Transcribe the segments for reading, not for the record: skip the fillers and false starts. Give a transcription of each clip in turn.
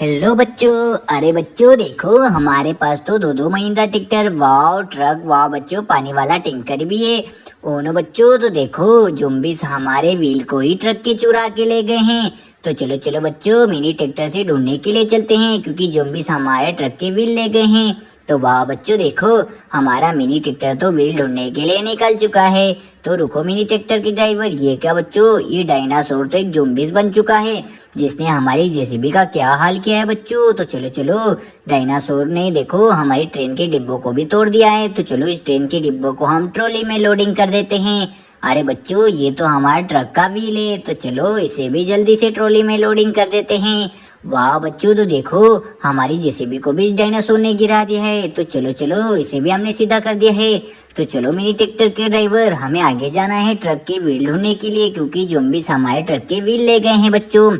Hello बच्चों। अरे बच्चों देखो, हमारे पास तो दो दो महिंद्रा ट्रैक्टर, वाव ट्रक, वाव बच्चों पानी वाला टैंकर भी है। ओनो बच्चों तो देखो, जुम्बिस हमारे व्हील को ही ट्रक के चुरा के ले गए हैं। तो चलो चलो बच्चों, मिनी ट्रैक्टर से ढूंढने के लिए चलते हैं, क्योंकि जुम्बिस हमारे ट्रक के व्हील ले गए हैं। तो वाह बच्चों देखो, हमारा मिनी ट्रैक्टर तो व्हील ढूंढने के लिए निकल चुका है। तो रुको मिनी ट्रैक्टर के ड्राइवर, ये क्या बच्चों, ये डायनासोर तो एक जुम्बिस बन चुका है, जिसने हमारी जेसीबी का क्या हाल किया है बच्चों। तो चलो चलो, डायनासोर ने देखो हमारी ट्रेन के डिब्बों को भी तोड़ दिया है। तो चलो इस ट्रेन के डिब्बों को हम ट्रॉली में लोडिंग कर देते हैं। अरे बच्चों, ये तो हमारा ट्रक का व्हील है, तो चलो इसे भी जल्दी से ट्रॉली में लोडिंग कर देते हैं। वाह बच्चों, तो देखो हमारी जेसीबी को भी इस डायनासोर ने गिरा दिया है। तो चलो चलो, इसे भी हमने सीधा कर दिया है। तो चलो मिनी ट्रैक्टर के ड्राइवर, हमें आगे जाना है ट्रक के व्हील ढूंढने के लिए, क्योंकि ज़ॉम्बीज़ हमारे ट्रक के व्हील ले गए हैं बच्चों।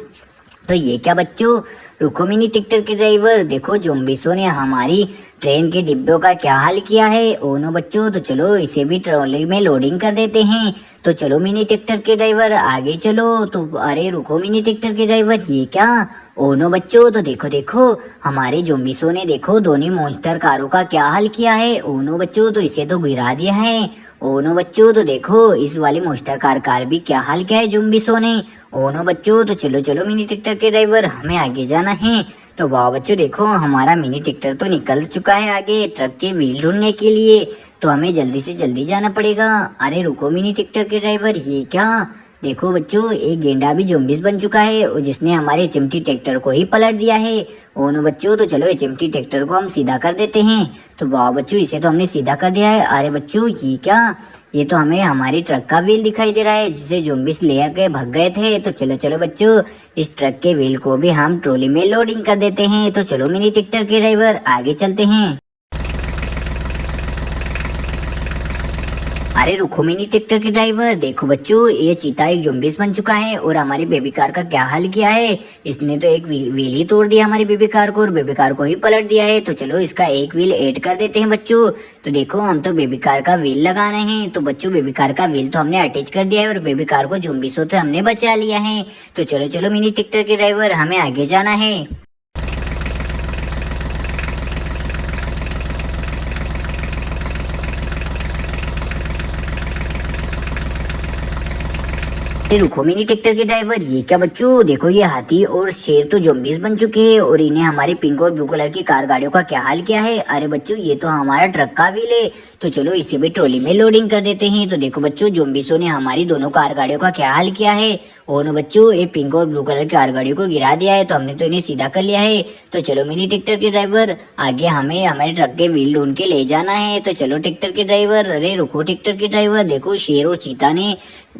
तो ये क्या बच्चों, रुको मिनी ट्रैक्टर के ड्राइवर, देखो ज़ॉम्बीज़ों ने हमारी ट्रेन के डिब्बों का क्या हाल किया है। ओ नो बच्चों, तो चलो इसे भी ट्रॉली में लोडिंग कर देते हैं। तो चलो मिनी ट्रैक्टर के ड्राइवर आगे चलो। तो अरे रुको मिनी ट्रैक्टर के ड्राइवर, ये क्या, ओ नो बच्चों, तो देखो देखो हमारे ज़ॉम्बीज़ों ने देखो दोनों मॉन्स्टर कारों का क्या हाल किया है। ओ नो बच्चों, तो इसे तो गिरा दिया है। ओ नो बच्चों, तो देखो इस वाली मॉन्स्टर कार भी क्या हाल किया है ज़ॉम्बीज़ों ने। ओ नो बच्चों, तो चलो चलो मिनी ट्रैक्टर के ड्राइवर, हमें आगे जाना है। तो वाह बच्चों देखो, हमारा मिनी ट्रैक्टर तो निकल चुका है आगे ट्रक के व्हील ढूंढने के लिए। तो हमें जल्दी से जल्दी जाना पड़ेगा। अरे रुको मिनी ट्रैक्टर के ड्राइवर, ये क्या, देखो बच्चों एक गेंडा भी ज़ॉम्बीज़ बन चुका है, और जिसने हमारे चिमटी ट्रैक्टर को ही पलट दिया है। ओ नो बच्चों, तो चलो ये चिमटी ट्रैक्टर को हम सीधा कर देते हैं। तो वाह बच्चों, इसे तो हमने सीधा कर दिया है। अरे बच्चों ये क्या, ये तो हमें हमारी ट्रक का व्हील दिखाई दे रहा है, जिसे ज़ॉम्बीज़ ले के भाग गए थे। तो चलो चलो बच्चों, इस ट्रक के व्हील को भी हम ट्रॉली में लोडिंग कर देते हैं। तो चलो मिनी ट्रैक्टर के ड्राइवर आगे चलते हैं। अरे रुको मिनी ट्रैक्टर के ड्राइवर, देखो बच्चों ये चीता एक ज़ॉम्बीज़ बन चुका है, और हमारी बेबी कार का क्या हाल किया है। इसने तो एक व्हील ही तोड़ दिया हमारी बेबी कार को, और बेबी कार को ही पलट दिया है। तो चलो इसका एक व्हील ऐड कर देते हैं बच्चों। तो देखो हम तो बेबी कार का व्हील लगा रहे हैं। तो बच्चों बेबी कार का व्हील तो हमने अटैच कर दिया है, और बेबी कार को ज़ॉम्बीज़ों से हमने बचा लिया है। तो चलो चलो मिनी ट्रैक्टर के ड्राइवर, हमें आगे जाना है। रुको मिनी ट्रैक्टर के ड्राइवर, ये क्या बच्चों, देखो ये हाथी और शेर तो ज़ॉम्बीज़ बन चुके हैं, और इन्हें हमारी पिंक और ब्लू कलर की कार गाड़ियों का क्या हाल किया है। अरे बच्चों ये तो हमारा ट्रक का व्हील है। तो चलो इसे भी ट्रॉली में लोडिंग कर देते हैं। तो देखो बच्चों, ज़ॉम्बीज़ों ने हमारी दोनों कार गाड़ियों का क्या हाल किया है। और बच्चों ये पिंक और ब्लू कलर की कार गाड़ियों को गिरा दिया है, तो हमने तो इन्हें सीधा कर लिया है। तो चलो मिनी ट्रैक्टर के ड्राइवर, आगे हमें हमारे ट्रक के व्हील ढूंढ के ले जाना है। तो चलो ट्रैक्टर के ड्राइवर, अरे रुको ट्रैक्टर के ड्राइवर, देखो शेर और चीता ने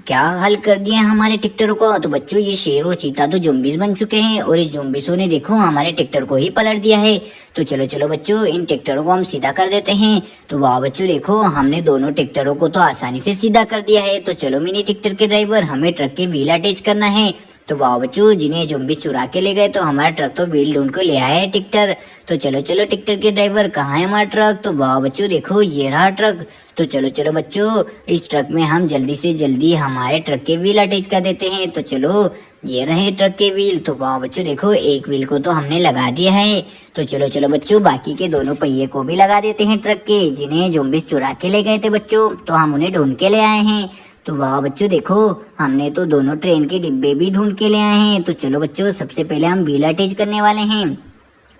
क्या हल कर दिया है हमारे ट्रैक्टर को। तो बच्चों ये शेर और चीता तो ज़ॉम्बीज़ बन चुके हैं, और इस ज़ॉम्बीज़ों ने देखो हमारे ट्रैक्टर को ही पलट दिया है। तो चलो चलो बच्चों, इन ट्रैक्टरों को हम सीधा कर देते हैं। तो वाह बच्चों देखो, हमने दोनों ट्रैक्टरों को तो आसानी से सीधा कर दिया है। तो चलो मिनी ट्रैक्टर के ड्राइवर, हमें ट्रक के व्हील अटैच करना है। तो वाह बच्चों, जिन्हें ज़ॉम्बीज़ चुरा के ले गए, तो हमारा ट्रक तो व्हील ढूंढ को ले आया है ट्रैक्टर। तो चलो चलो ट्रैक्टर के ड्राइवर, कहाँ है हमारा ट्रक। तो वाह बच्चों देखो, ये रहा ट्रक। तो चलो चलो बच्चों, इस ट्रक में हम जल्दी से जल्दी हमारे ट्रक के व्हील अटैच कर देते हैं। तो चलो ये रहे ट्रक के व्हील। तो वाह बच्चों देखो, एक व्हील को तो हमने लगा दिया है। तो चलो चलो बच्चों, बाकी के दोनों पहिए को भी लगा देते हैं ट्रक के, जिन्हें ज़ॉम्बीज़ चुरा के ले गए थे बच्चों। तो हम उन्हें ढूंढ के ले आए हैं। तो वाह बच्चों देखो, हमने तो दोनों ट्रेन के डिब्बे भी ढूंढ के ले आए हैं। तो चलो बच्चों, सबसे पहले हम व्हील अटैच करने वाले हैं।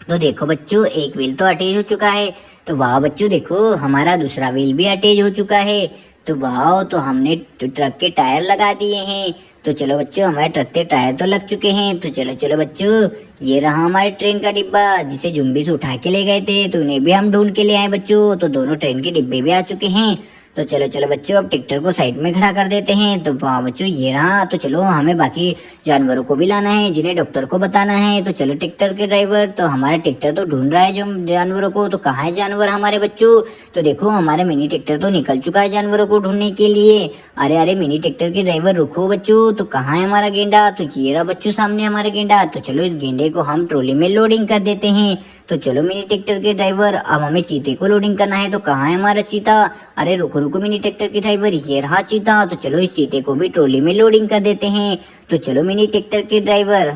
तो देखो बच्चों, एक व्हील तो अटैच हो चुका है। तो वाह बच्चों देखो, हमारा दूसरा व्हील भी अटैच हो चुका है। तो वाह, तो हमने ट्रक के टायर लगा दिए हैं। तो चलो बच्चों, हमारे ट्रक के टायर तो लग चुके हैं। तो चलो चलो बच्चों, ये रहा हमारे ट्रेन का डिब्बा, जिसे ज़ॉम्बीज़ उठा के ले गए थे। तो उन्हें भी हम ढूंढ के ले आए बच्चों। तो दोनों ट्रेन के डिब्बे भी आ चुके हैं। तो चलो चलो बच्चों, अब ट्रैक्टर को साइड में खड़ा कर देते हैं। तो वाह बच्चों, ये रहा। तो चलो हमें बाकी जानवरों को भी लाना है, जिन्हें डॉक्टर को बताना है। तो चलो ट्रैक्टर के ड्राइवर, तो हमारा ट्रैक्टर तो ढूंढ रहा है जो जानवरों को। तो कहाँ है जानवर हमारे बच्चों। तो देखो हमारा मिनी ट्रैक्टर तो निकल चुका है जानवरों को ढूंढने के लिए। अरे अरे मिनी ट्रैक्टर के ड्राइवर रुको बच्चों, तो कहाँ है हमारा गेंडा। तो ये रहा बच्चों सामने हमारा गेंडा। तो चलो इस गेंडे को हम ट्रॉली में लोडिंग कर देते हैं। तो चलो मिनी ट्रैक्टर के ड्राइवर, अब हमें चीते को लोडिंग करना है। तो कहाँ है हमारा चीता। अरे रुको रुको मिनी ट्रैक्टर के ड्राइवर, ये रहा चीता। तो चलो इस चीते को भी ट्रॉली में लोडिंग कर देते हैं। तो चलो मिनी ट्रैक्टर के ड्राइवर,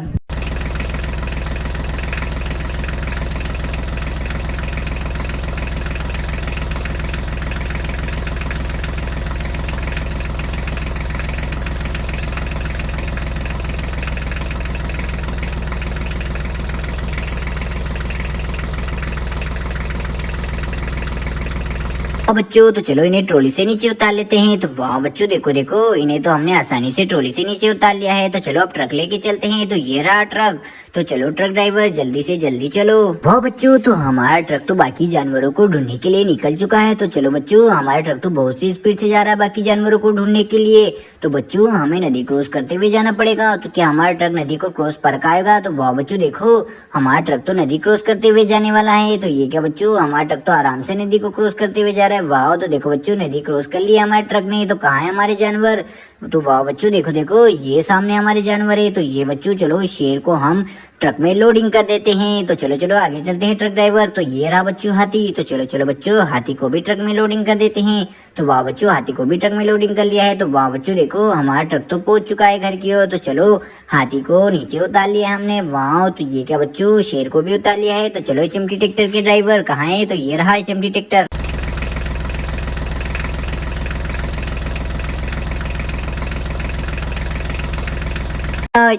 अब बच्चों तो चलो इन्हें ट्रॉली से नीचे उतार लेते हैं। तो वाह बच्चों देखो देखो, इन्हें तो हमने आसानी से ट्रॉली से नीचे उतार लिया है। तो चलो अब ट्रक लेके चलते हैं। तो ये रहा ट्रक। तो चलो ट्रक ड्राइवर जल्दी से जल्दी चलो। वाह बच्चों तो हमारा ट्रक तो बाकी जानवरों को ढूंढने के लिए निकल चुका है। तो चलो बच्चों, हमारा ट्रक तो बहुत सी स्पीड से जा रहा है बाकी जानवरों को ढूंढने के लिए। तो बच्चों हमें नदी क्रॉस करते हुए जाना पड़ेगा। तो क्या हमारा ट्रक नदी को क्रॉस कर पाएगा? तो वाह बच्चों देखो, हमारा ट्रक तो नदी क्रॉस करते हुए जाने वाला है। तो ये क्या बच्चों, हमारा ट्रक तो आराम से नदी को क्रॉस करते हुए जा रहा है। वाह तो देखो बच्चों, नदी क्रॉस कर लिया हमारे ट्रक ने। तो कहाँ है हमारे जानवर? तो वाह बच्चों देखो देखो, ये सामने हमारे जानवर है। तो ये बच्चों चलो इस शेर को हम ट्रक में लोडिंग कर देते हैं। तो चलो चलो आगे चलते हैं ट्रक ड्राइवर। तो ये रहा बच्चों हाथी। तो चलो चलो बच्चों, हाथी को भी ट्रक में लोडिंग कर देते हैं। तो वाह बच्चों, हाथी को भी ट्रक में लोडिंग कर लिया है। तो वाह बच्चों देखो, हमारा ट्रक तो पहुंच चुका है घर की ओर। तो चलो हाथी को नीचे उतार लिया हमने। वाह तो ये क्या बच्चों, शेर को भी उतार लिया है। तो चलो चिमटी ट्रैक्टर के ड्राइवर कहाँ है? तो ये रहा है चिमटी ट्रैक्टर।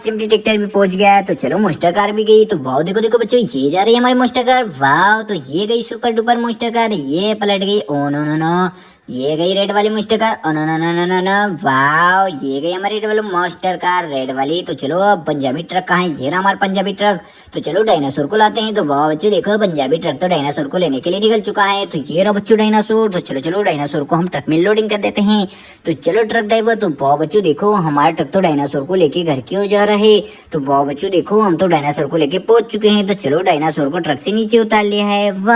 चिमटी ट्रैक्टर भी पहुंच गया है। तो चलो मोस्टर कार भी गई। तो वाह देखो देखो बच्चों, ये जा रही है हमारी मोस्टर कार। वाह तो ये गई सुपर डुपर मोस्टर कार, ये पलट गई। ओ नो नो नो, ये गई रेड वाली मोस्टर car. Oh no no no no no no, वाह ये गई हमारी रेड वाली मोस्टर कार, रेड वाली। तो चलो अब पंजाबी ट्रक कहाँ है? ये रहा हमारा पंजाबी ट्रक। तो चलो डायनासोर को लाते हैं। तो वाह बच्चों देखो, पंजाबी ट्रक तो डायनासोर को लेने के लिए निकल चुका है। तो ये रहा बच्चों डायनासोर। तो चलो चलो डायनासोर को हम ट्रक में लोडिंग कर देते हैं। तो चलो ट्रक ड्राइवर। तो वाह बच्चों देखो, हमारा ट्रक तो डायनासोर को लेके घर की ओर जा रहा है। तो वाह बच्चों देखो, हम तो डायनासोर को लेके पहुंच चुके हैं। तो चलो डायनासोर को ट्रक से नीचे उतार लिया है। वाह।